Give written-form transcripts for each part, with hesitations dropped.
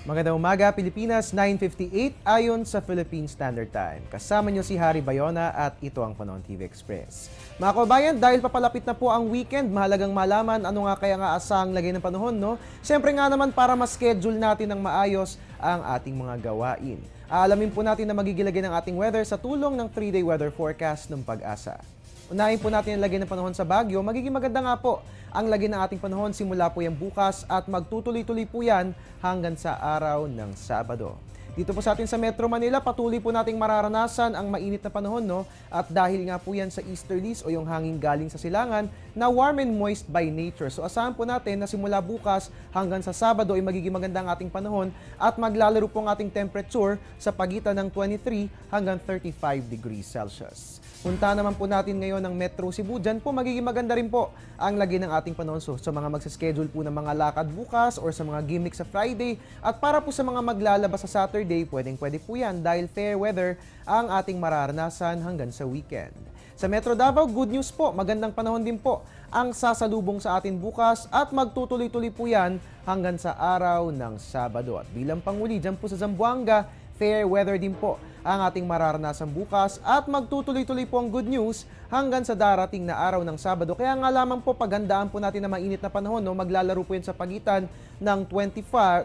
Magandang umaga, Pilipinas, 9:58 ayon sa Philippine Standard Time. Kasama niyo si Harry Bayona at ito ang Panahon TV Express. Mga kababayan, dahil papalapit na po ang weekend, mahalagang malaman ano nga kaya nga asang lagay ng panahon, no? Siyempre nga naman para ma-schedule natin ng maayos ang ating mga gawain. Aalamin po natin na magigilagay ng ating weather sa tulong ng 3-day weather forecast ng Pag-asa. Unahin po natin ang lagay ng panahon sa Baguio. Magiging maganda nga po ang lagay ng ating panahon simula po yan bukas at magtutuloy-tuloy po yan hanggang sa araw ng Sabado. Dito po sa atin sa Metro Manila, patuloy po nating mararanasan ang mainit na panahon, no? At dahil nga po yan sa easterlies o yung hangin galing sa silangan na warm and moist by nature. So asahan po natin na simula bukas hanggang sa Sabado ay magiging maganda ang ating panahon at maglalaro po ang ating temperature sa pagitan ng 23 hanggang 35 degrees Celsius. Punta naman po natin ngayon ng Metro Cebu. Diyan po magiging maganda rin po ang lagay ng ating panahon. So, sa mga magsaschedule po ng mga lakad bukas or sa mga gimmick sa Friday. At para po sa mga maglalabas sa Saturday, pwede po yan dahil fair weather ang ating mararanasan hanggang sa weekend. Sa Metro Davao, good news po. Magandang panahon din po ang sasalubong sa atin bukas at magtutuloy-tuloy po yan hanggang sa araw ng Sabado. At bilang panguli, dyan po sa Zamboanga, fair weather din po ang ating mararanasan bukas at magtutuloy-tuloy po ang good news hanggang sa darating na araw ng Sabado. Kaya nga lamang po paghandaan po natin na mainit na panahon, no? Maglalaro po yun sa pagitan ng 24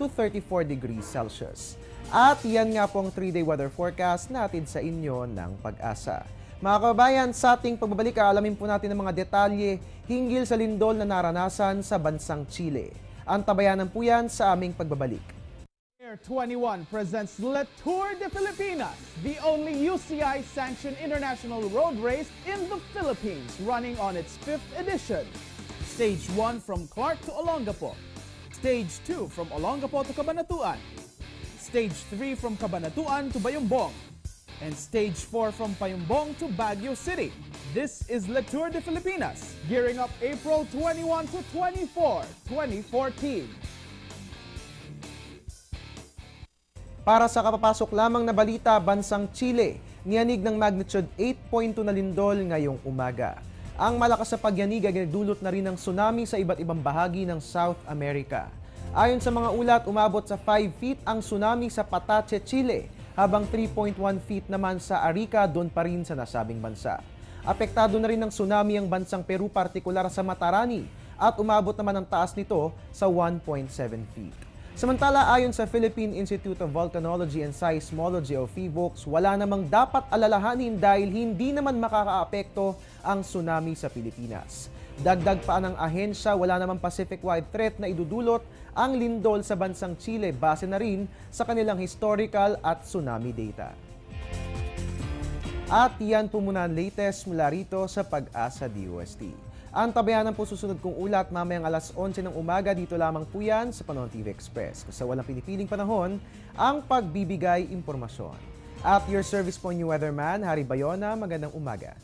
to 34 degrees Celsius. At yan nga po ang 3-day weather forecast natin sa inyo ng Pag-asa. Mga kababayan, sa ating pagbabalik, alamin po natin ang mga detalye hinggil sa lindol na naranasan sa bansang Chile. Antabayanan po yan sa aming pagbabalik. 21 presents Le Tour de Filipinas, the only UCI-sanctioned international road race in the Philippines, running on its 5th edition. Stage 1 from Clark to Olongapo. Stage 2 from Olongapo to Cabanatuan. Stage 3 from Cabanatuan to Bayumbong. And Stage 4 from Bayumbong to Baguio City. This is Le Tour de Filipinas, gearing up April 21 to 24, 2014. Para sa kapapasok lamang na balita, bansang Chile, niyanig ng magnitude 8.2 na lindol ngayong umaga. Ang malakas na pagyanig ay nagdulot na rin ng tsunami sa iba't ibang bahagi ng South America. Ayon sa mga ulat, umabot sa 5 feet ang tsunami sa Patache, Chile, habang 3.1 feet naman sa Arica, doon pa rin sa nasabing bansa. Apektado na rin ng tsunami ang bansang Peru, partikular sa Matarani, at umabot naman ang taas nito sa 1.7 feet. Samantala, ayon sa Philippine Institute of Volcanology and Seismology o PHIVOLCS, wala namang dapat alalahanin dahil hindi naman makakaapekto ang tsunami sa Pilipinas. Dagdag pa ng ahensya, wala namang Pacific-wide threat na idudulot ang lindol sa bansang Chile base na rin sa kanilang historical at tsunami data. At yan po muna ang latest mula rito sa Pag-asa DOST. Ang tabayanan po susunod kong ulat mamayang alas 11 ng umaga, dito lamang po yan sa Panahon TV Express. Kasi walang pinipiling panahon ang pagbibigay impormasyon. At your service po new weatherman, Harry Bayona, magandang umaga.